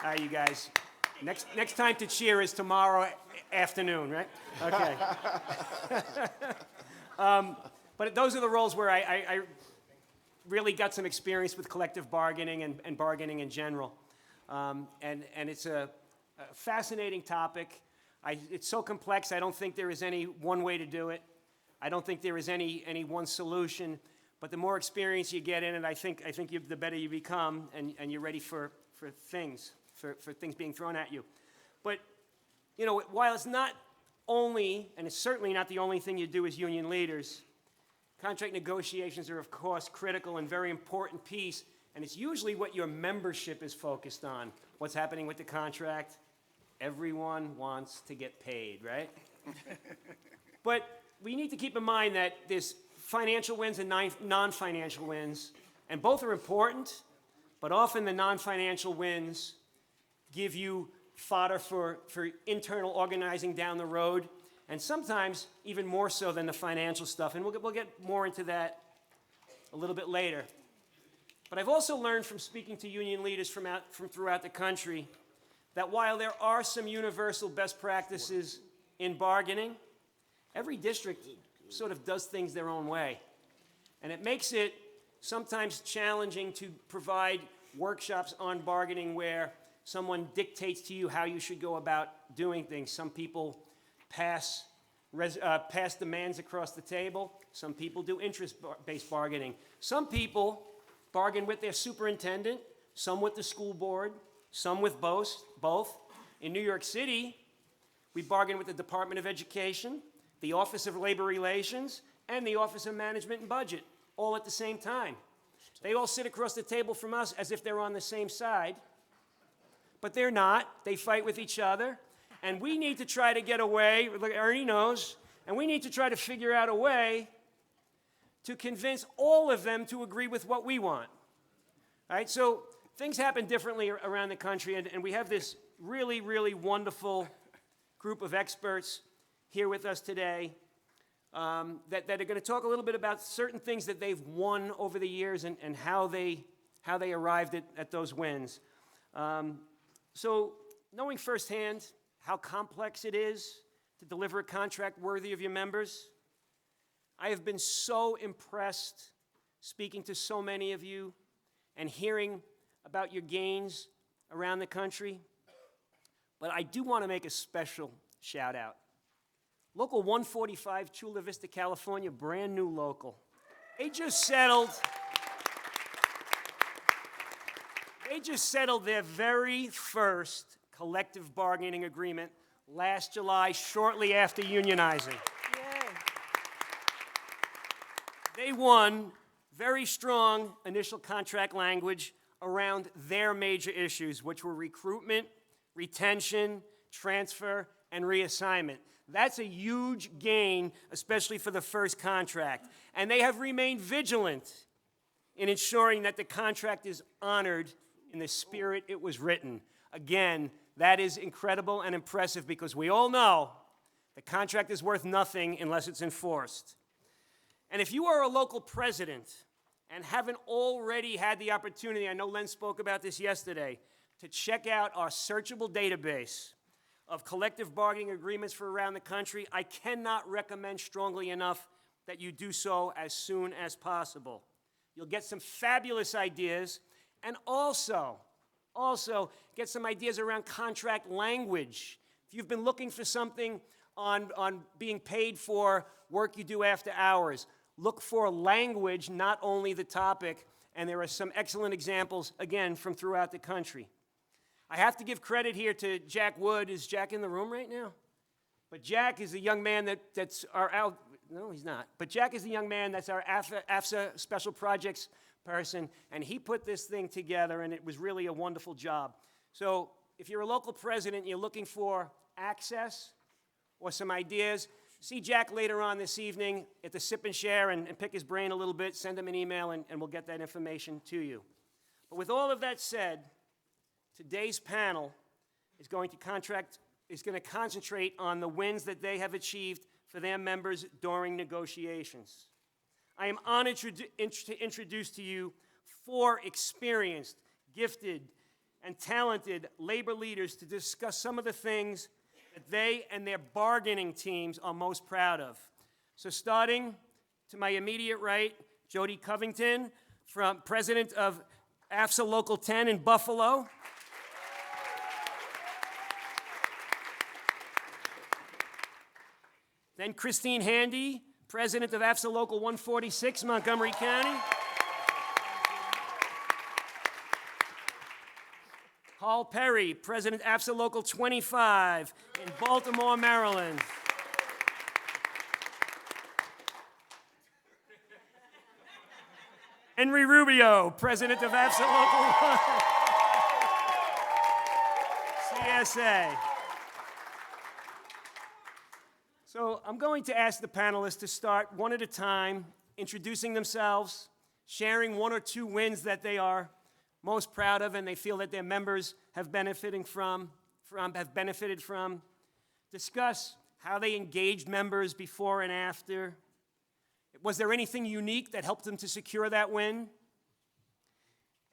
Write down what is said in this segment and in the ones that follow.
All right, you guys. Next time to cheer is tomorrow afternoon, right? Okay. But those are the roles where I really got some experience with collective bargaining and bargaining in general. And it's a fascinating topic. It's so complex, I don't think there is any one way to do it. I don't think there is any one solution. But the more experience you get in it, I think the better you become, and you're ready for things being thrown at you. But, you know, while it's not only, and it's certainly not the only thing you do as union leaders, contract negotiations are, of course, critical and very important piece, and it's usually what your membership is focused on. What's happening with the contract? Everyone wants to get paid, right? But we need to keep in mind that there's financial wins and non-financial wins, and both are important, but often the non-financial wins give you fodder for internal organizing down the road, and sometimes even more so than the financial stuff, and we'll get more into that a little bit later. But I've also learned from speaking to union leaders from throughout the country that while there are some universal best practices in bargaining, every district sort of does things their own way. And it makes it sometimes challenging to provide workshops on bargaining where someone dictates to you how you should go about doing things. Some people pass demands across the table. Some people do interest-based bargaining. Some people bargain with their superintendent, some with the school board, some with both. In New York City, we bargain with the Department of Education, the Office of Labor Relations, and the Office of Management and Budget, all at the same time. They all sit across the table from us as if they're on the same side, but they're not. They fight with each other, and we need to try to get away, like Ernie knows, and we need to try to figure out a way to convince all of them to agree with what we want. All right, so things happen differently around the country, and we have this really, really wonderful group of experts here with us today that are going to talk a little bit about certain things that they've won over the years and how they arrived at those wins. So knowing firsthand how complex it is to deliver a contract worthy of your members, I have been so impressed speaking to so many of you and hearing about your gains around the country. But I do want to make a special shout out. Local 145, Chula Vista, California, brand new local. They just settled their very first collective bargaining agreement last July, shortly after unionizing. Yay. They won very strong initial contract language around their major issues, which were recruitment, retention, transfer, and reassignment. That's a huge gain, especially for the first contract. And they have remained vigilant in ensuring that the contract is honored in the spirit it was written. Again, that is incredible and impressive because we all know the contract is worth nothing unless it's enforced. And if you are a local president and haven't already had the opportunity, I know Len spoke about this yesterday, to check out our searchable database of collective bargaining agreements for around the country, I cannot recommend strongly enough that you do so as soon as possible. You'll get some fabulous ideas, and also get some ideas around contract language. If you've been looking for something on being paid for work you do after hours, look for language, not only the topic, and there are some excellent examples, again, from throughout the country. I have to give credit here to Jack Wood. Is Jack in the room right now? But Jack is the young man that's our, no, he's not. But Jack is the young man that's our AFSA Special Projects person, and he put this thing together, and it was really a wonderful job. So if you're a local president and you're looking for access or some ideas, see Jack later on this evening at the Sip and Share and pick his brain a little bit, send him an email, and we'll get that information to you. But with all of that said, today's panel is going to concentrate on the wins that they have achieved for their members during negotiations. I am honored to introduce to you 4 experienced, gifted, and talented labor leaders to discuss some of the things that they and their bargaining teams are most proud of. So starting to my immediate right, Jody Covington, president of AFSA Local 10 in Buffalo. Then Christine Handy, president of AFSA Local 146, Montgomery County. Karl Perry, president AFSA Local 25 in Baltimore, Maryland. Henry Rubio, president of AFSA Local 1, CSA. So I'm going to ask the panelists to start one at a time, introducing themselves, sharing one or two wins that they are most proud of and they feel that their members have benefited from, discuss how they engaged members before and after. Was there anything unique that helped them to secure that win?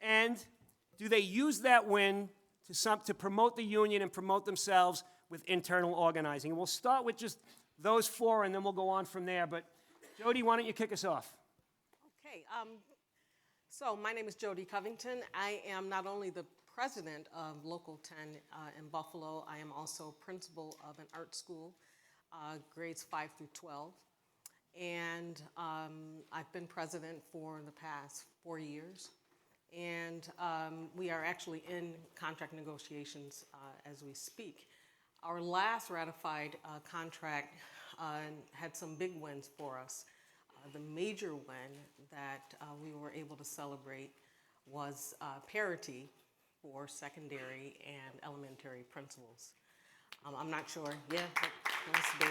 And do they use that win to promote the union and promote themselves with internal organizing? And we'll start with just those four, and then we'll go on from there. But Jody, why don't you kick us off? Okay. So my name is Jody Covington. I am not only the president of Local 10 in Buffalo, I am also principal of an art school, grades 5 through 12. And I've been president for the past 4 years. And we are actually in contract negotiations as we speak. Our last ratified contract had some big wins for us. The major win that we were able to celebrate was parity for secondary and elementary principals. I'm not sure, yeah, that's big.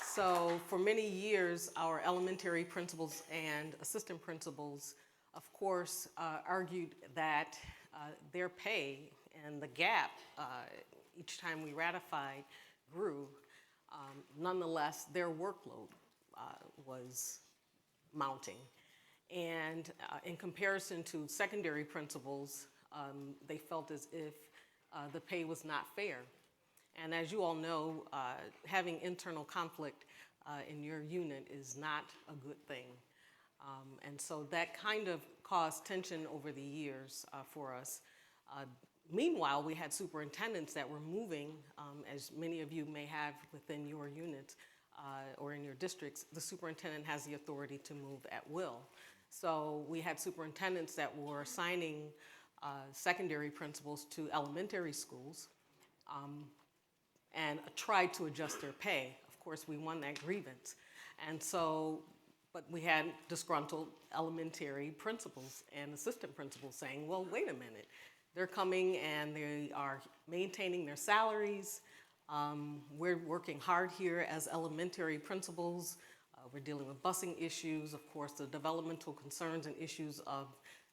So for many years, our elementary principals and assistant principals, of course, argued that their pay and the gap each time we ratified grew. Nonetheless, their workload was mounting. And in comparison to secondary principals, they felt as if the pay was not fair. And as you all know, having internal conflict in your unit is not a good thing. And so that kind of caused tension over the years for us. Meanwhile, we had superintendents that were moving, as many of you may have within your units or in your districts. The superintendent has the authority to move at will. So we had superintendents that were assigning secondary principals to elementary schools and tried to adjust their pay. Of course, we won that grievance. And so, but we had disgruntled elementary principals and assistant principals saying, well, wait a minute. They're coming and they are maintaining their salaries. We're working hard here as elementary principals. We're dealing with busing issues. Of course, the developmental concerns and issues of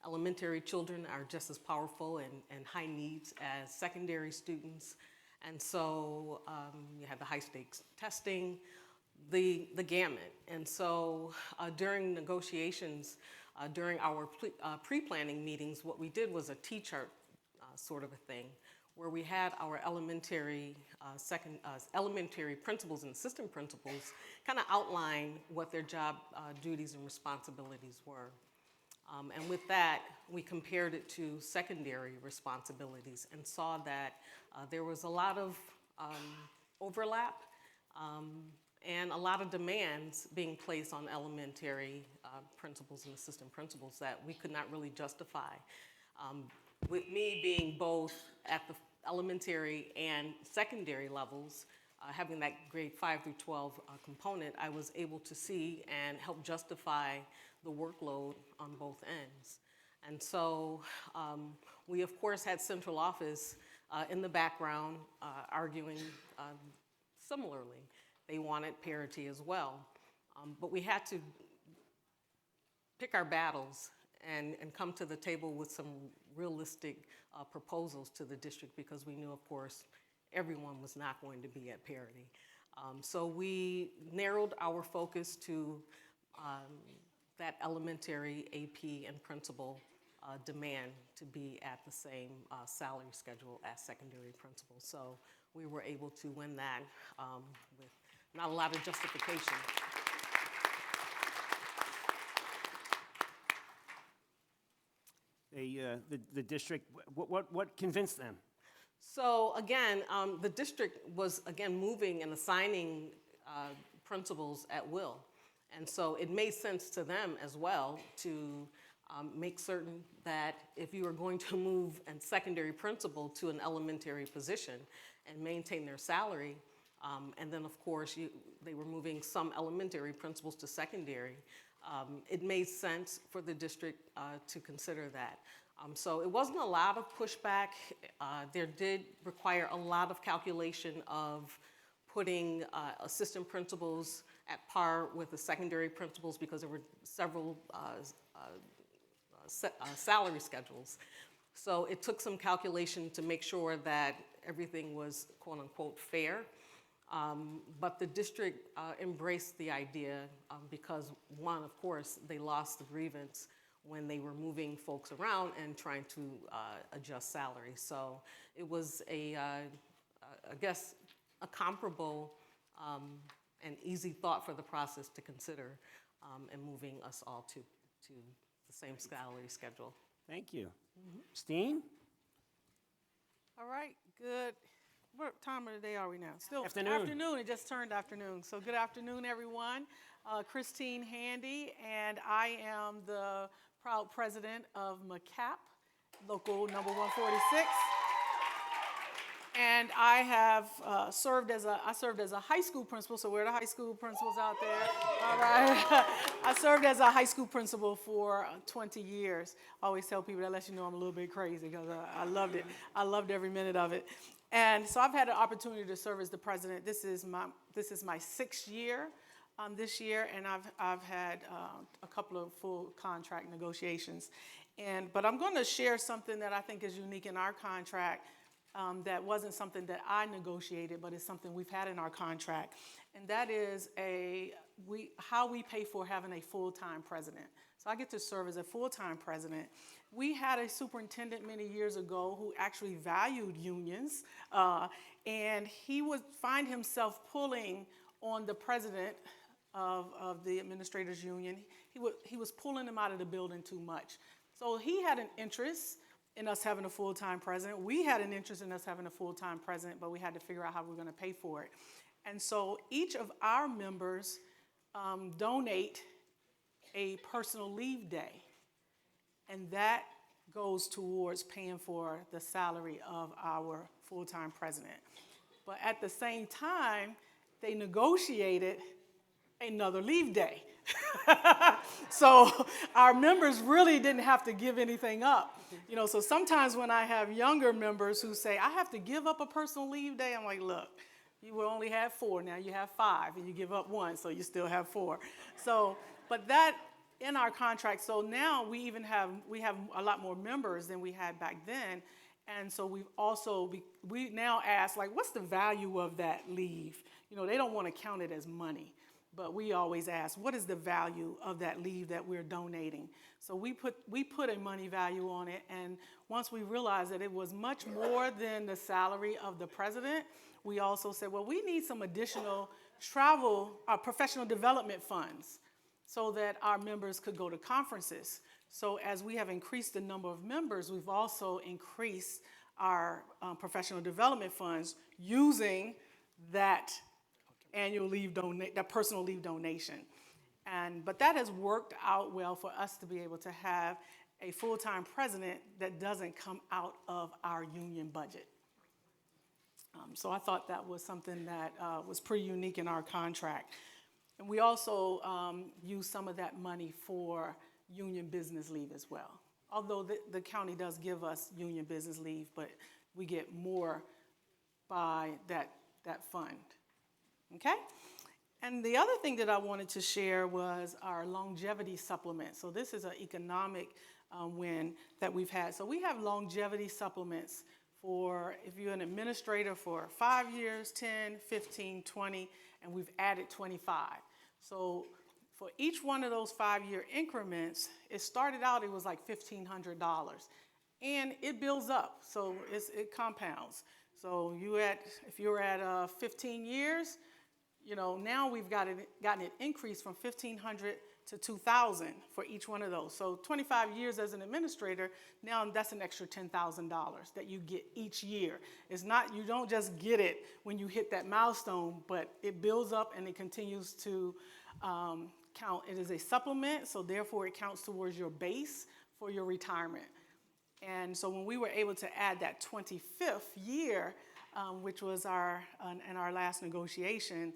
elementary children are just as powerful and high needs as secondary students. And so you have the high stakes testing, the gamut. And so during negotiations, during our pre-planning meetings, what we did was a T-chart sort of a thing, where we had our elementary principals and assistant principals kind of outline what their job duties and responsibilities were. And with that, we compared it to secondary responsibilities and saw that there was a lot of overlap and a lot of demands being placed on elementary principals and assistant principals that we could not really justify. With me being both at the elementary and secondary levels, having that grade 5 through 12 component, I was able to see and help justify the workload on both ends. And so we, of course, had central office in the background arguing similarly. They wanted parity as well. But we had to pick our battles and come to the table with some realistic proposals to the district, because we knew, of course, everyone was not going to be at parity. So we narrowed our focus to that elementary AP and principal demand to be at the same salary schedule as secondary principals. So we were able to win that with not a lot of justification. The district, what convinced them? So again, the district was, again, moving and assigning principals at will. And so it made sense to them as well to make certain that if you were going to move a secondary principal to an elementary position and maintain their salary, and then of course they were moving some elementary principals to secondary, it made sense for the district to consider that. So it wasn't a lot of pushback. There did require a lot of calculation of putting assistant principals at par with the secondary principals because there were several salary schedules. So it took some calculation to make sure that everything was quote unquote fair. But the district embraced the idea because one, of course, they lost the grievance when they were moving folks around and trying to adjust salary. So it was I guess, a comparable and easy thought for the process to consider and moving us all to the same salary schedule. Thank you. Steen? All right, good. What time of the day are we now? Still Afternoon. Afternoon. It just turned afternoon. So good afternoon, everyone. Christine Handy, and I am the proud president of McCap, local number 146. And I have served as a high school principal, so we're the high school principals out there. All right. I served as a high school principal for 20 years. I always tell people that lets you know I'm a little bit crazy because I loved it. I loved every minute of it. And so I've had an opportunity to serve as the president. This is my 6th year this year, and I've had a couple of full contract negotiations. But I'm going to share something that I think is unique in our contract. That wasn't something that I negotiated, but it's something we've had in our contract. And that is how we pay for having a full-time president. So I get to serve as a full-time president. We had a superintendent many years ago who actually valued unions, and he would find himself pulling on the president of the administrators union. He was pulling him out of the building too much. So he had an interest in us having a full-time president. We had an interest in us having a full-time president, but we had to figure out how we were going to pay for it. And so each of our members donate a personal leave day, and that goes towards paying for the salary of our full-time president. But at the same time, they negotiated another leave day. So our members really didn't have to give anything up. So sometimes when I have younger members who say, I have to give up a personal leave day, I'm like, look, you will only have 4, now you have 5, and you give up 1, so you still have 4. So, but that in our contract, so now we have a lot more members than we had back then. And so we now ask, like, what's the value of that leave? They don't want to count it as money. But we always ask, what is the value of that leave that we're donating? So we put a money value on it, and once we realized that it was much more than the salary of the president, we also said, well, we need some additional professional development funds so that our members could go to conferences. So as we have increased the number of members, we've also increased our professional development funds using that annual leave that personal leave donation. But that has worked out well for us to be able to have a full-time president that doesn't come out of our union budget. So I thought that was something that was pretty unique in our contract. And we also use some of that money for union business leave as well. Although the county does give us union business leave, but we get more by that fund. Okay? And the other thing that I wanted to share was our longevity supplement. So this is an economic win that we've had. So we have longevity supplements for if you're an administrator for 5 years, 10, 15, 20, and we've added 25. So For each one of those 5-year increments, it started out, it was like $1,500. And it builds up, so it compounds. So if you're at 15 years, now we've gotten it increased from 1,500 to 2,000 for each one of those. So 25 years as an administrator, now that's an extra $10,000 that you get each year. It's not, you don't just get it when you hit that milestone, but it builds up and it continues to count. It is a supplement, so therefore it counts towards your base for your retirement. And so when we were able to add that 25th year, which was in our last negotiation,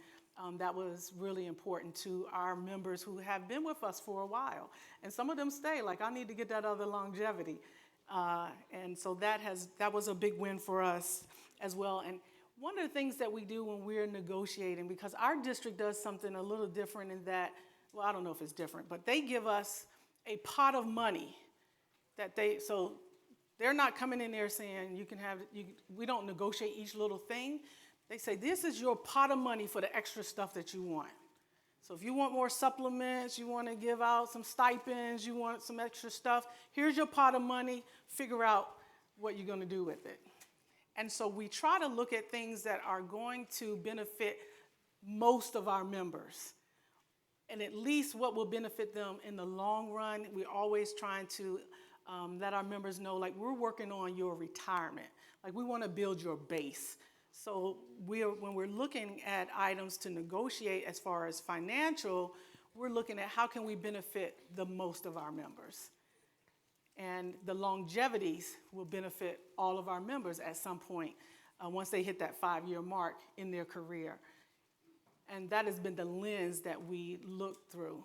that was really important to our members who have been with us for a while. And some of them stay, like, I need to get that other longevity. And so that was a big win for us as well. And one of the things that we do when we're negotiating, because our district does something a little different in that, well, I don't know if it's different, but they give us a pot of money so they're not coming in there saying we don't negotiate each little thing. They say, this is your pot of money for the extra stuff that you want. So if you want more supplements, you want to give out some stipends, you want some extra stuff, here's your pot of money, figure out what you're going to do with it. And so we try to look at things that are going to benefit most of our members, and at least what will benefit them in the long run. We're always trying to let our members know, like, we're working on your retirement. Like, we want to build your base. So when we're looking at items to negotiate as far as financial, we're looking at how can we benefit the most of our members. And the longevities will benefit all of our members at some point once they hit that 5-year mark in their career. And that has been the lens that we look through.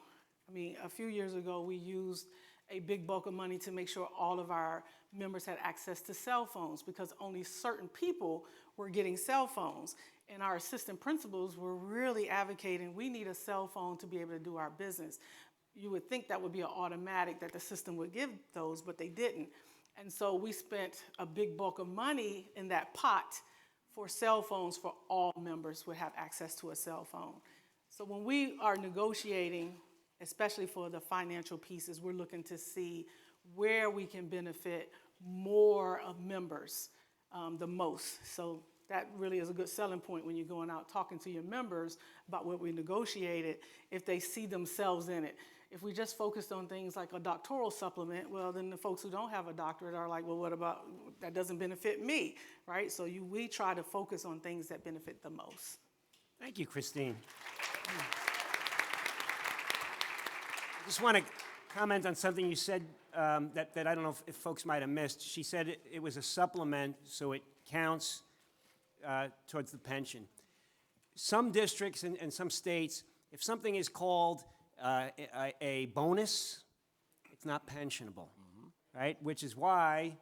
I mean, a few years ago, we used a big bulk of money to make sure all of our members had access to cell phones, because only certain people were getting cell phones. And our assistant principals were really advocating, we need a cell phone to be able to do our business. You would think that would be an automatic, that the system would give those, but they didn't. And so we spent a big bulk of money in that pot for cell phones for all members would have access to a cell phone. So when we are negotiating, especially for the financial pieces, we're looking to see where we can benefit more of members the most. So that really is a good selling point when you're going out talking to your members about what we negotiated, if they see themselves in it. If we just focused on things like a doctoral supplement, well, then the folks who don't have a doctorate are like, well, what about, that doesn't benefit me, right? So we try to focus on things that benefit the most. Thank you, Christine. I just want to comment on something you said that I don't know if folks might have missed. She said it was a supplement, so it counts towards the pension. Some districts and some states, if something is called a bonus, it's not pensionable, right? Which is why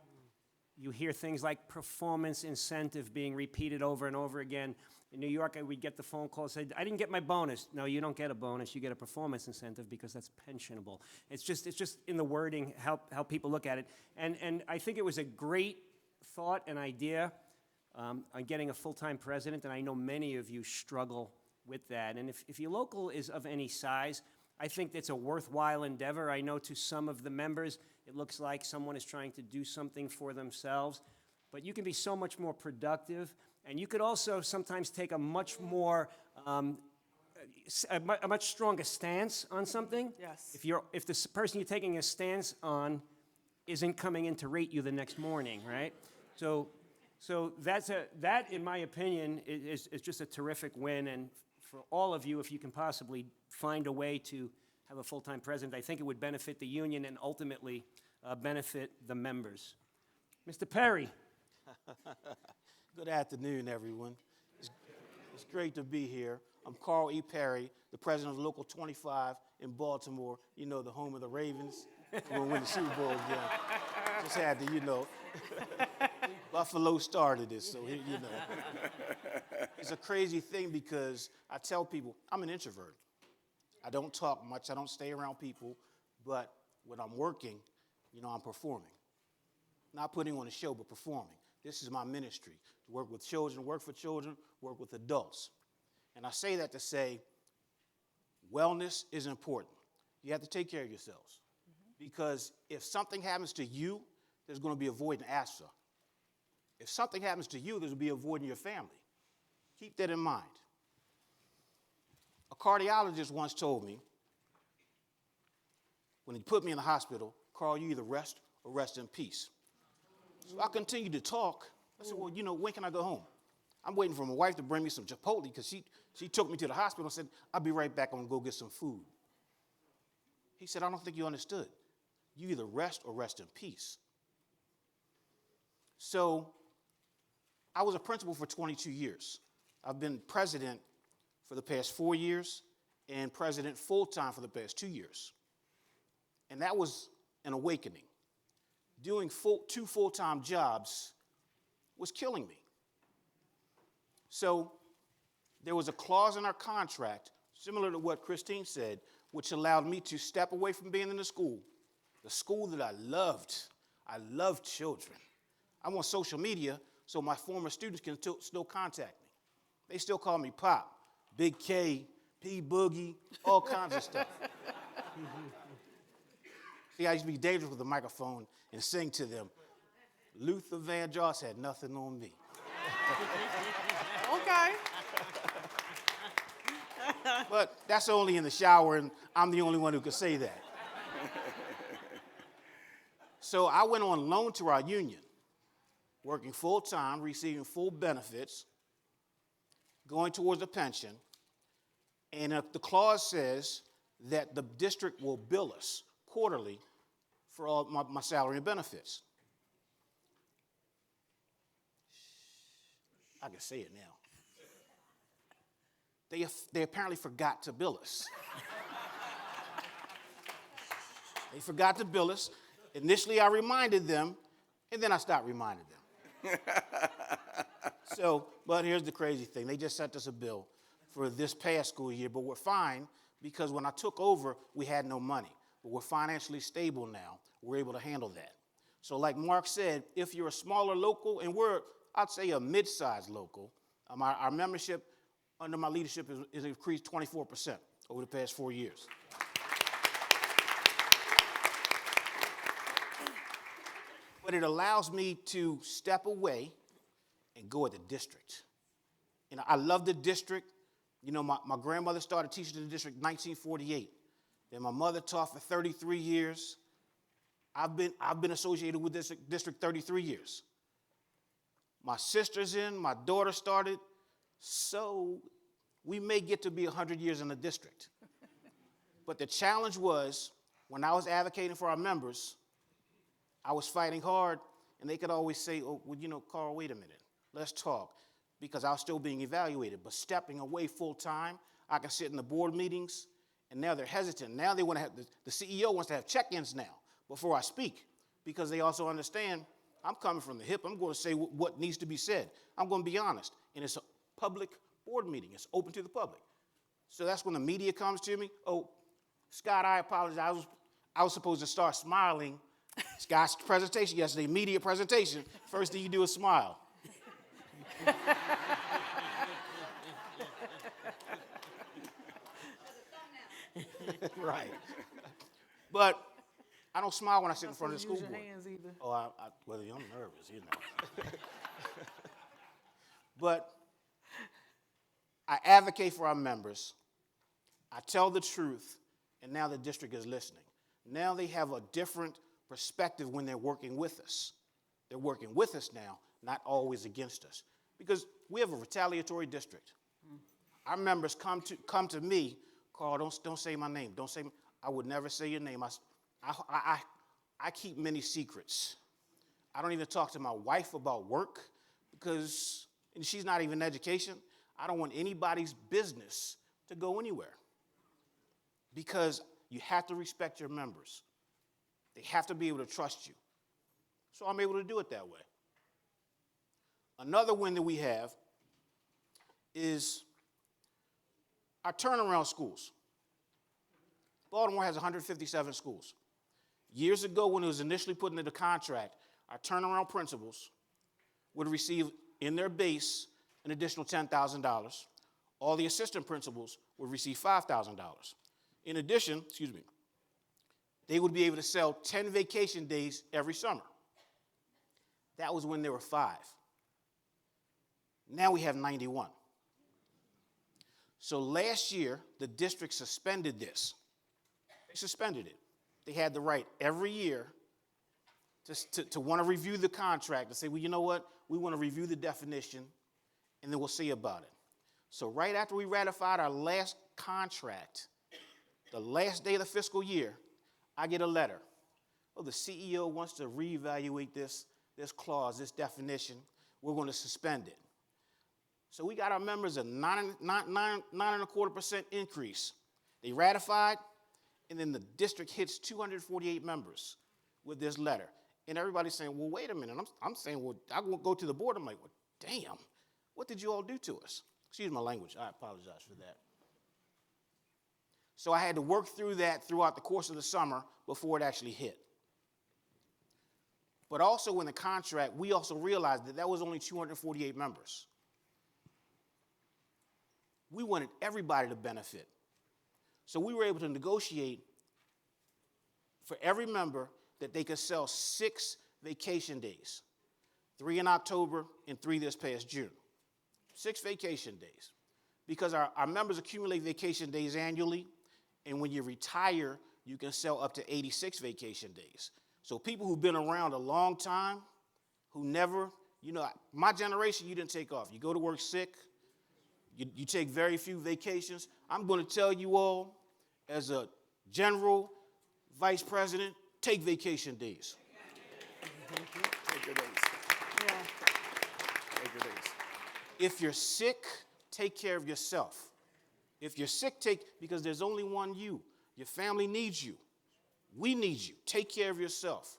you hear things like performance incentive being repeated over and over again. In New York, we'd get the phone call, say, I didn't get my bonus. No, you don't get a bonus. You get a performance incentive because that's pensionable. It's just in the wording, how people look at it. And I think it was a great thought and idea on getting a full-time president, and I know many of you struggle with that. And if your local is of any size, I think it's a worthwhile endeavor. I know to some of the members, it looks like someone is trying to do something for themselves, but you can be so much more productive. And you could also sometimes take a much more, a much stronger stance on something. Yes. If the person you're taking a stance on isn't coming in to rate you the next morning, right? So that, in my opinion, is just a terrific win. And for all of you, if you can possibly find a way to have a full-time president, I think it would benefit the union and ultimately benefit the members. Mr. Perry. Good afternoon, everyone. It's great to be here. I'm Karl E. Perry, the president of Local 25 in Baltimore, the home of the Ravens. We're going to win the Super Bowl again. Just had to, Buffalo started this, so, It's a crazy thing because I tell people, I'm an introvert. I don't talk much. I don't stay around people. But when I'm working, I'm performing. Not putting on a show, but performing. This is my ministry, to work with children, work for children, work with adults. And I say that to say, wellness is important. You have to take care of yourselves. Because if something happens to you, there's going to be a void in AFSA. If something happens to you, there's going to be a void in your family. Keep that in mind. A cardiologist once told me, when he put me in the hospital, Karl, you either rest or rest in peace. So I continued to talk. I said, well, you know, when can I go home? I'm waiting for my wife to bring me some Chipotle because she took me to the hospital and said, I'll be right back. I'm going to go get some food. He said, I don't think you understood. You either rest or rest in peace. So I was a principal for 22 years. I've been president for the past 4 years and president full-time for the past 2 years. And that was an awakening. Doing two full-time jobs was killing me. So there was a clause in our contract, similar to what Christine said, which allowed me to step away from being in the school that I loved. I loved children. I'm on social media, so my former students can still contact me. They still call me Pop, Big K, P Boogie, all kinds of stuff. See, I used to be dangerous with the microphone and sing to them. Luther Vandross had nothing on me. Okay. But that's only in the shower, and I'm the only one who could say that. So I went on loan to our union, working full-time, receiving full benefits, going towards a pension, and the clause says that the district will bill us quarterly for all my salary and benefits. I can say it now. They apparently forgot to bill us. They forgot to bill us. Initially, I reminded them, and then I stopped reminding them. But here's the crazy thing. They just sent us a bill for this past school year, but we're fine because when I took over, we had no money. But we're financially stable now. We're able to handle that. So like Mark said, if you're a smaller local, and I'd say a mid-sized local, our membership under my leadership is increased 24% over the past 4 years. But it allows me to step away and go at the district. And I love the district. You know, my grandmother started teaching in the district in 1948. Then my mother taught for 33 years. I've been associated with this district 33 years. My sister's in, my daughter started, so we may get to be 100 years in the district. But the challenge was, when I was advocating for our members, I was fighting hard, and they could always say, oh, well, you know, Karl, wait a minute, let's talk, because I was still being evaluated. But stepping away full time, I can sit in the board meetings, and now they're hesitant. Now they want to have, the CEO wants to have check-ins now before I speak, because they also understand I'm coming from the hip. I'm going to say what needs to be said. I'm going to be honest. And it's a public board meeting. It's open to the public. So that's when the media comes to me. Oh, Scott, I apologize. I was supposed to start smiling. Scott's presentation yesterday, media presentation. First thing you do is smile. Right. But I don't smile when I sit in front of the school board. Hands either. Oh, well, I'm nervous, you know. But I advocate for our members. I tell the truth, and now the district is listening. Now they have a different perspective when they're working with us. They're working with us now, not always against us. Because we have a retaliatory district. Our members come to me, Karl, don't say my name. I would never say your name. I keep many secrets. I don't even talk to my wife about work because she's not even in education. I don't want anybody's business to go anywhere because you have to respect your members. They have to be able to trust you. So I'm able to do it that way. Another win that we have is our turnaround schools. Baltimore has 157 schools. Years ago, when it was initially put into the contract, our turnaround principals would receive in their base an additional $10,000. all the assistant principals would receive $5,000. In addition, they would be able to sell 10 vacation days every summer. That was when there were 5. Now we have 91. So last year, the district suspended this. They suspended it. They had the right every year to want to review the contract and say, well, you know what? We want to review the definition, and then we'll see about it. So right after we ratified our last contract, the last day of the fiscal year, I get a letter. Oh, the CEO wants to reevaluate this clause, this definition. We're going to suspend it. So we got our members a 9.25% increase. They ratified, and then the district hits 248 members with this letter. And everybody's saying, well, wait a minute. I'm saying, well, I won't go to the board. I'm like, well, damn, what did you all do to us? Excuse my language. I apologize for that. So I had to work through that throughout the course of the summer before it actually hit. But also in the contract, we also realized that was only 248 members. We wanted everybody to benefit. So we were able to negotiate for every member that they could sell 6 vacation days, 3 in October and 3 this past June. 6 vacation days. Because our members accumulate vacation days annually, and when you retire, you can sell up to 86 vacation days. So people who've been around a long time, who never, my generation, you didn't take off. You go to work sick, you take very few vacations. I'm going to tell you all, as a general vice president, take vacation days. Take your days. Yeah. Take your days. If you're sick, take care of yourself. If you're sick, because there's only one you. Your family needs you. We need you. Take care of yourself.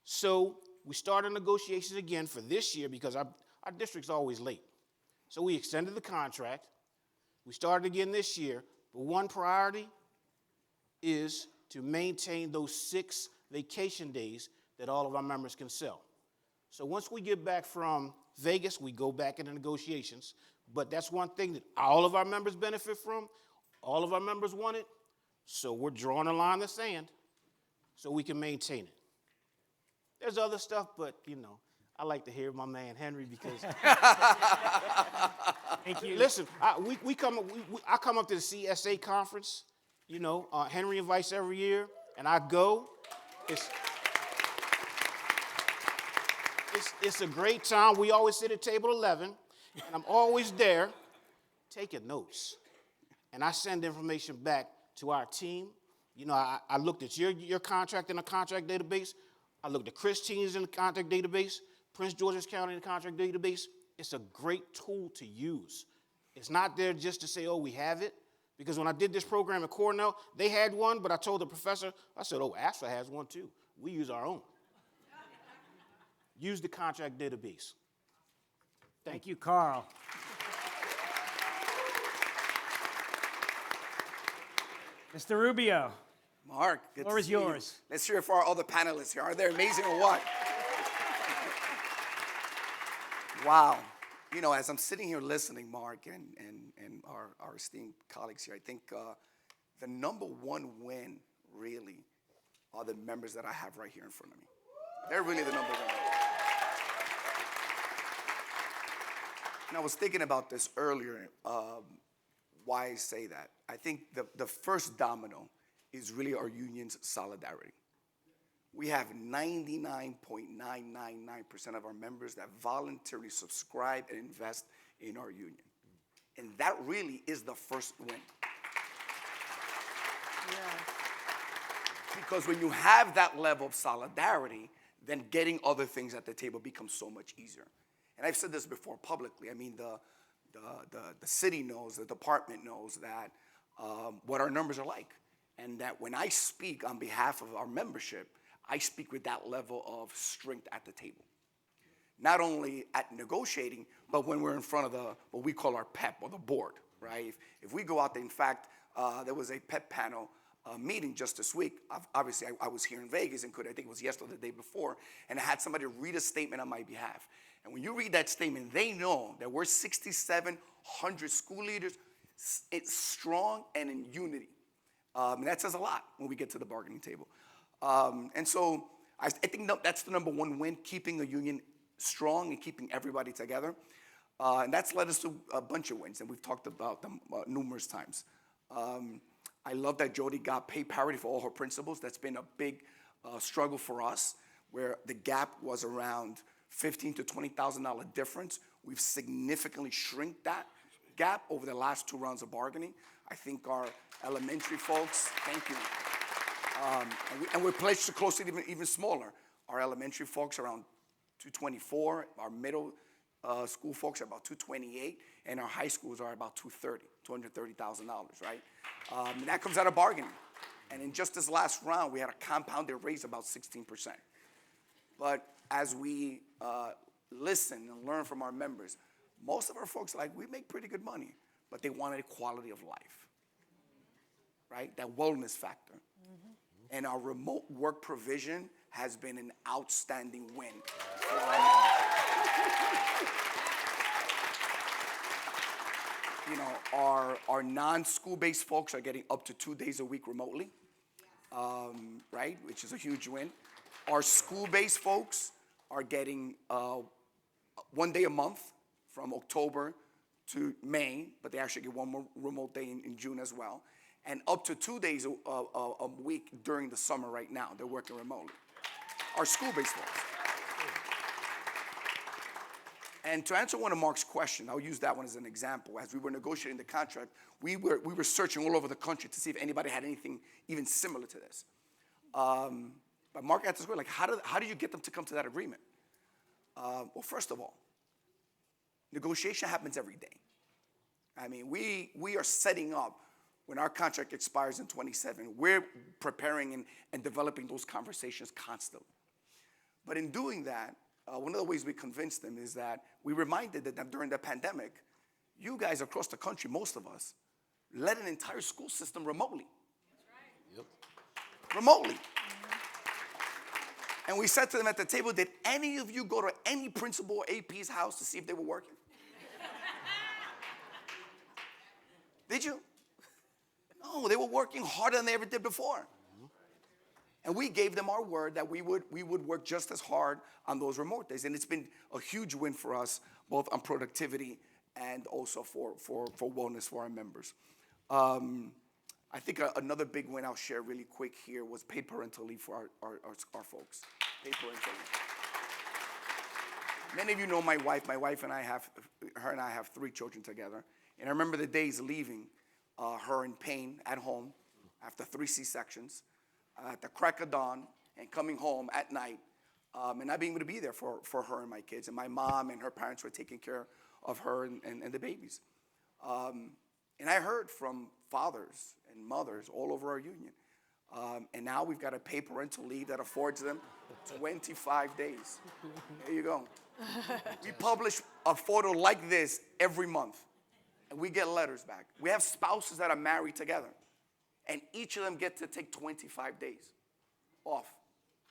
So we started negotiations again for this year because our district's always late. So we extended the contract. We started again this year. But one priority is to maintain those 6 vacation days that all of our members can sell. So once we get back from Vegas, we go back into negotiations. But that's one thing that all of our members benefit from. All of our members want it. So we're drawing a line in the sand so we can maintain it. There's other stuff, but, I like to hear my man Henry because. Thank you. Listen, I come up to the CSA conference. Henry invites every year, and I go. It's a great time. We always sit at table 11, and I'm always there taking notes. And I send information back to our team. I looked at your contract in the contract database. I looked at Christine's in the contract database, Prince George's County in the contract database. It's a great tool to use. It's not there just to say, oh, we have it. Because when I did this program at Cornell, they had one, but I told the professor, I said, oh, AFSA has one too. We use our own. Use the contract database. Thank you, Karl. Mr. Rubio. Mark, good Floor to is see you. yours. Let's hear it for our other panelists here. Are they amazing or what? Wow. As I'm sitting here listening, Mark, and our esteemed colleagues here, I think the number one win, really, are the members that I have right here in front of me. They're really the number one. And I was thinking about this earlier, why I say that. I think the first domino is really our union's solidarity. We have 99.999% of our members that voluntarily subscribe and invest in our union. And that really is the first win. Yeah. Because when you have that level of solidarity, then getting other things at the table becomes so much easier. And I've said this before publicly. I mean, the city knows, the department knows that what our numbers are like. And that when I speak on behalf of our membership, I speak with that level of strength at the table. Not only at negotiating, but when we're in front of what we call our PEP, or the board, right? If we go out there, in fact, there was a PEP panel meeting just this week. Obviously, I was here in Vegas and I think it was yesterday or the day before, and I had somebody read a statement on my behalf. And when you read that statement, they know that we're 6,700 school leaders, it's strong and in unity. And that says a lot when we get to the bargaining table. And so I think that's the number one win, keeping a union strong and keeping everybody together. And that's led us to a bunch of wins, and we've talked about them numerous times. I love that Jody got pay parity for all her principals. That's been a big struggle for us, where the gap was around $15,000 to $20,000 difference. We've significantly shrunk that gap over the last 2 rounds of bargaining. I think our elementary folks, thank you. And we're placed closer, even smaller. Our elementary folks are around 224. Our middle school folks are about 228, and our high schools are about $230,000, right? And that comes out of bargaining. And in just this last round, we had a compounded raise about 16%. But as we listen and learn from our members, most of our folks are like, we make pretty good money, but they wanted a quality of life, right? That wellness factor. And our remote work provision has been an outstanding win for our members. You know, our non-school-based folks are getting up to 2 days a week remotely, right, which is a huge win. Our school-based folks are getting 1 day a month from October to May, but they actually get one more remote day in June as well. And up to 2 days a week during the summer right now. They're working remotely. Our school-based folks. And to answer one of Mark's questions, I'll use that one as an example. As we were negotiating the contract, we were searching all over the country to see if anybody had anything even similar to this. But Mark asked us, like, how did you get them to come to that agreement? Well, first of all, negotiation happens every day. I mean, we are setting up. When our contract expires in 27, we're preparing and developing those conversations constantly. But in doing that, one of the ways we convinced them is that we reminded them that during the pandemic, you guys across the country, most of us, led an entire school system remotely. That's right. Yep. Remotely. And we said to them at the table, did any of you go to any principal or AP's house to see if they were working? Did you? No, they were working harder than they ever did before. And we gave them our word that we would work just as hard on those remote days. And it's been a huge win for us, both on productivity and also for wellness for our members. I think another big win I'll share really quick here was paid parental leave for our folks. Paid parental leave. Many of you know my wife. My wife and her and I have 3 children together. And I remember the days leaving her in pain at home after 3 C-sections, at the crack of dawn, and coming home at night, and not being able to be there for her and my kids. And my mom and her parents were taking care of her and the babies. And I heard from fathers and mothers all over our union. And now we've got a paid parental leave that affords them 25 days. There you go. We publish a photo like this every month. And we get letters back. We have spouses that are married together. And each of them get to take 25 days off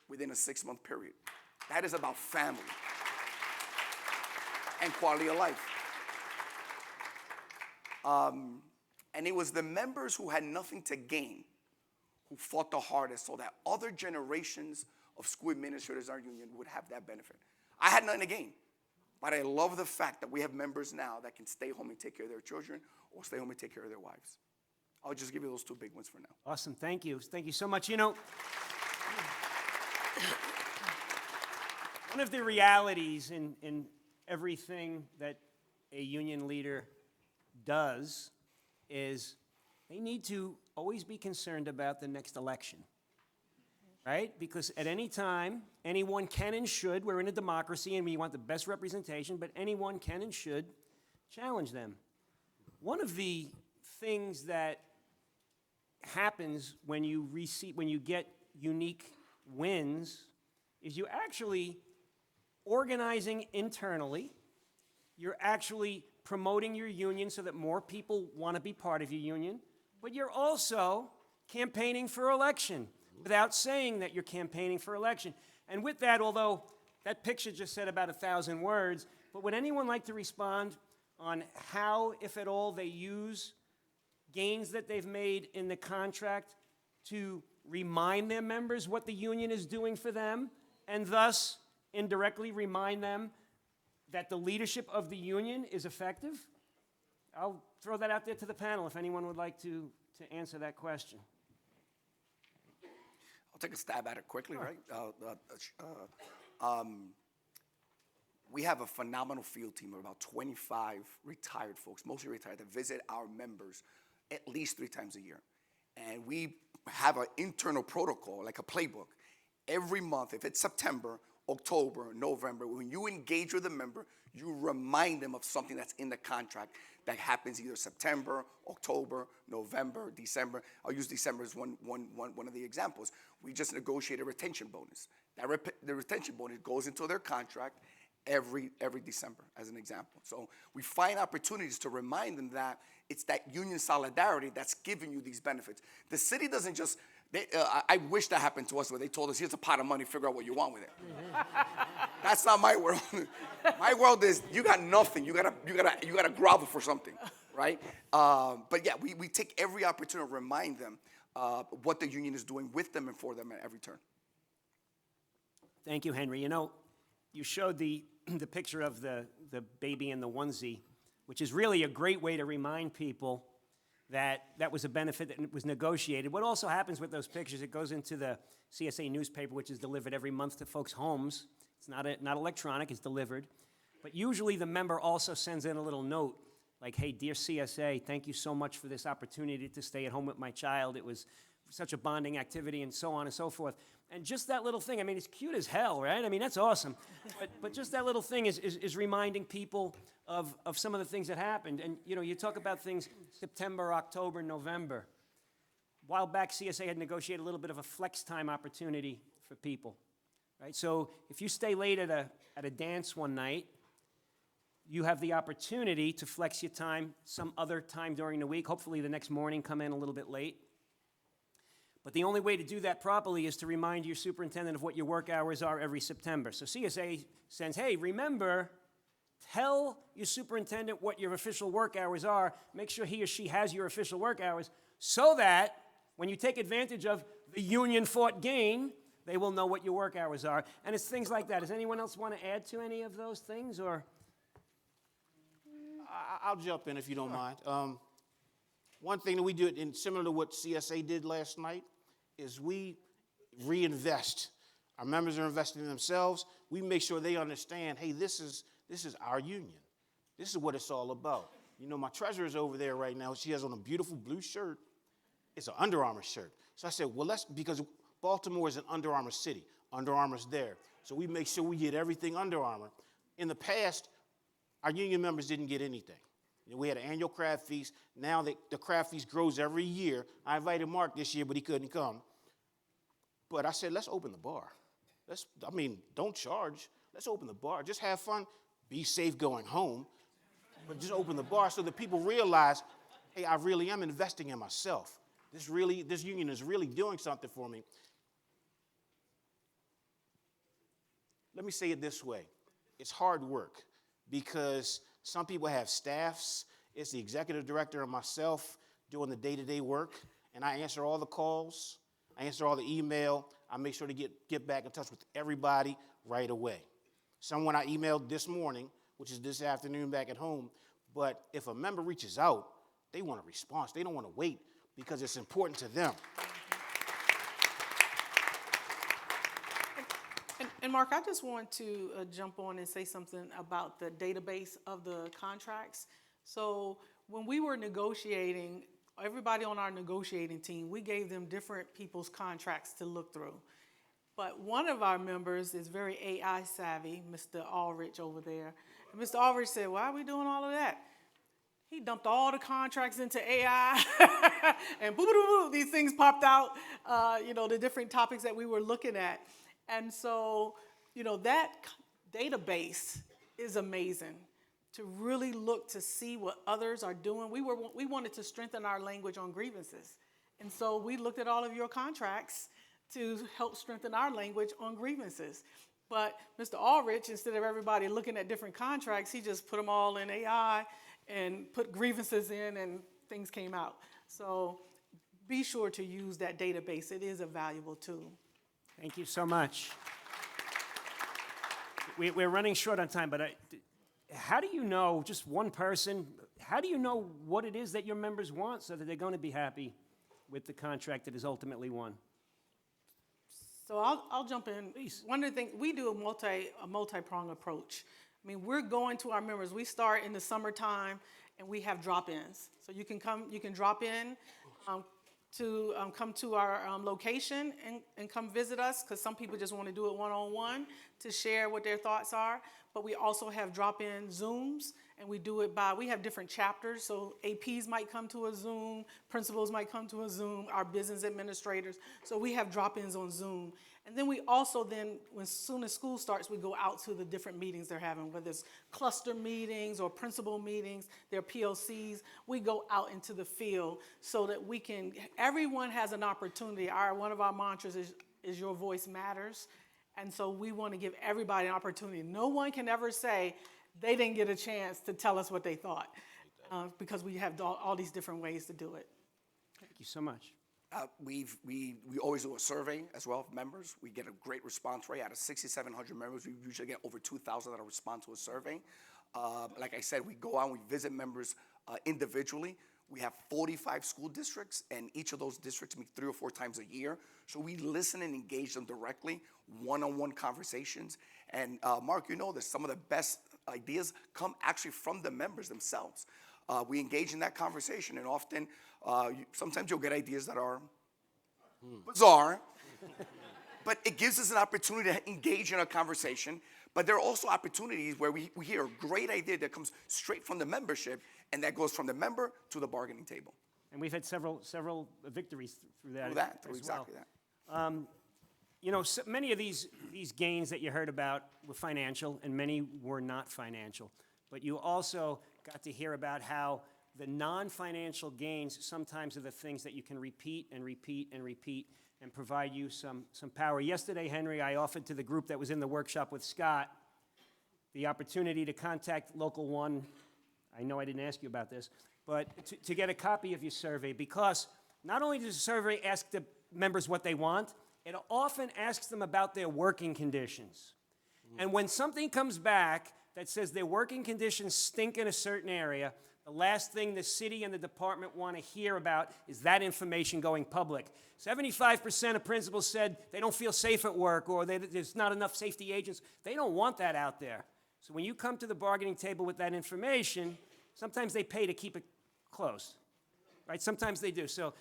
within a 6-month period. That is about family and quality of life. And it was the members who had nothing to gain who fought the hardest so that other generations of school administrators in our union would have that benefit. I had nothing to gain. But I love the fact that we have members now that can stay home and take care of their children or stay home and take care of their wives. I'll just give you those 2 big ones for now. Awesome. Thank you. Thank you so much. You know, one of the realities in everything that a union leader does is they need to always be concerned about the next election. Right? Because at any time, anyone can and should, we're in a democracy and we want the best representation, but anyone can and should challenge them. One of the things that happens when you get unique wins is you're actually organizing internally, you're actually promoting your union so that more people want to be part of your union, but you're also campaigning for election without saying that you're campaigning for election. And with that, although that picture just said about 1,000 words, but would anyone like to respond on how, if at all, they use gains that they've made in the contract to remind their members what the union is doing for them, and thus indirectly remind them that the leadership of the union is effective? I'll throw that out there to the panel if anyone would like to answer that question. I'll take a stab at it quickly, right? We have a phenomenal field team of about 25 retired folks, mostly retired, that visit our members at least 3 times a year. And we have an internal protocol, like a playbook. Every month, if it's September, October, November, when you engage with a member, you remind them of something that's in the contract that happens either September, October, November, December. I'll use December as one of the examples. We just negotiated a retention bonus. The retention bonus goes into their contract every December, as an example. So we find opportunities to remind them that it's that union solidarity that's giving you these benefits. The city doesn't just, I wish that happened to us where they told us, here's a pot of money, figure out what you want with it. That's not my world. My world is, you got nothing. You gotta grovel for something, right? But yeah, we take every opportunity to remind them what the union is doing with them and for them at every turn. Thank you, Henry. You know, you showed the picture of the baby in the onesie, which is really a great way to remind people that that was a benefit that was negotiated. What also happens with those pictures, it goes into the CSA newspaper, which is delivered every month to folks' homes. It's not electronic, it's delivered. But usually the member also sends in a little note, like, hey, dear CSA, thank you so much for this opportunity to stay at home with my child. It was such a bonding activity, and so on and so forth. And just that little thing, I mean, it's cute as hell, right? I mean, that's awesome. But just that little thing is reminding people of some of the things that happened. And, you know, you talk about things September, October, November. A while back, CSA had negotiated a little bit of a flex time opportunity for people, right? So if you stay late at a dance one night, you have the opportunity to flex your time some other time during the week. Hopefully the next morning, come in a little bit late. But the only way to do that properly is to remind your superintendent of what your work hours are every September. So CSA sends, hey, remember, tell your superintendent what your official work hours are. Make sure he or she has your official work hours so that when you take advantage of the union-fought gain, they will know what your work hours are. And it's things like that. Does anyone else want to add to any of those things? Or I'll jump in if you don't mind. One thing that we do, and similar to what CSA did last night, is we reinvest. Our members are investing in themselves. We make sure they understand, hey, this is our union. This is what it's all about. You know, my treasurer's over there right now. She has on a beautiful blue shirt. It's an Under Armour shirt. So I said, well, because Baltimore is an Under Armour city. Under Armour's there. So we make sure we get everything Under Armour. In the past, our union members didn't get anything. You know, we had an annual crab feast. Now the crab feast grows every year. I invited Mark this year, but he couldn't come. But I said, let's open the bar. Don't charge. Let's open the bar. Just have fun. Be safe going home. But just open the bar so that people realize, hey, I really am investing in myself. This union is really doing something for me. Let me say it this way. It's hard work because some people have staffs. It's the executive director and myself doing the day-to-day work, and I answer all the calls. I answer all the email. I make sure to get back in touch with everybody right away. Someone I emailed this morning, which is this afternoon back at home, but if a member reaches out, they want a response. They don't want to wait because it's important to them. And Mark, I just want to jump on and say something about the database of the contracts. So when we were negotiating, everybody on our negotiating team, we gave them different people's contracts to look through. But one of our members is very AI savvy, Mr. Ulrich over there. And Mr. Ulrich said, why are we doing all of that? He dumped all the contracts into AI, and boo-boo-boo, these things popped out, the different topics that we were looking at. And so, that database is amazing to really look to see what others are doing. We wanted to strengthen our language on grievances. And so we looked at all of your contracts to help strengthen our language on grievances. But Mr. Aldrich, instead of everybody looking at different contracts, he just put them all in AI and put grievances in, and things came out. So be sure to use that database. It is a valuable tool. Thank you so much. We're running short on time, but how do you know, just one person, how do you know what it is that your members want so that they're going to be happy with the contract that is ultimately won? So I'll jump in. Please. One of the things, we do a multi-pronged approach. I mean, we're going to our members. We start in the summertime, and we have drop-ins. So you can drop in come to our location and come visit us, because some people just want to do it one-on-one to share what their thoughts are. But we also have drop-in Zooms, and we do it we have different chapters. So APs might come to a Zoom, principals might come to a Zoom, our business administrators. So we have drop-ins on Zoom. And then we also as soon as school starts, we go out to the different meetings they're having, whether it's cluster meetings or principal meetings, their PLCs. We go out into the field so that everyone has an opportunity. One of our mantras is your voice matters. And so we want to give everybody an opportunity. No one can ever say they didn't get a chance to tell us what they thought, because we have all these different ways to do it. Thank you so much. We always do a survey as well of members. We get a great response rate. Out of 6,700 members, we usually get over 2,000 that respond to a survey. Like I said, we go out, we visit members individually. We have 45 school districts, and each of those districts meet 3 or 4 times a year. So we listen and engage them directly, one-on-one conversations. And Mark, you know this, some of the best ideas come actually from the members themselves. We engage in that conversation, and often, sometimes you'll get ideas that are bizarre, but it gives us an opportunity to engage in a conversation. But there are also opportunities where we hear a great idea that comes straight from the membership, and that goes from the member to the bargaining table. And we've had several victories through that. Through as exactly well. that. You know, so many of these gains that you heard about were financial, and many were not financial. But you also got to hear about how the non-financial gains sometimes are the things that you can repeat and repeat and repeat and provide you some power. Yesterday, Henry, I offered to the group that was in the workshop with Scott the opportunity to contact Local 1. I know I didn't ask you about this, but to get a copy of your survey, because not only does the survey ask the members what they want, it often asks them about their working conditions. And when something comes back that says their working conditions stink in a certain area, the last thing the city and the department want to hear about is that information going public. 75% of principals said they don't feel safe at work, or there's not enough safety agents. They don't want that out there. So when you come to the bargaining table with that information, sometimes they pay to keep it closed, right? Sometimes they do. So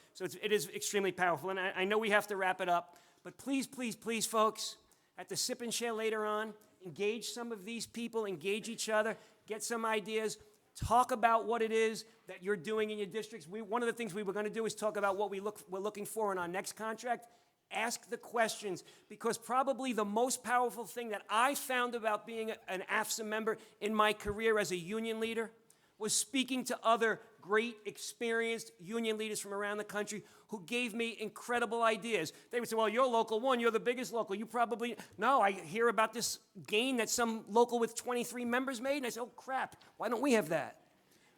it is extremely powerful. And I know we have to wrap it up, but please, please, please, folks, at the sip and share later on, engage some of these people, engage each other, get some ideas, talk about what it is that you're doing in your districts. One of the things we were going to do is talk about what we're looking for in our next contract. Ask the questions, because probably the most powerful thing that I found about being an AFSA member in my career as a union leader was speaking to other great, experienced union leaders from around the country who gave me incredible ideas. They would say, well, you're Local 1, you're the biggest local. You probably, no, I hear about this gain that some local with 23 members made, and I said, oh, crap, why don't we have that,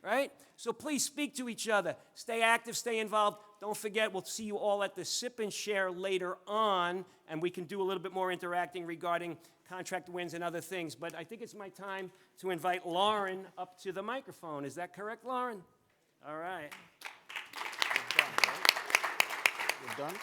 right? So please speak to each other. Stay active, stay involved. Don't forget, we'll see you all at the sip and share later on, and we can do a little bit more interacting regarding contract wins and other things. But I think it's my time to invite Lauren up to the microphone. Is that correct, Lauren? All right. You're done?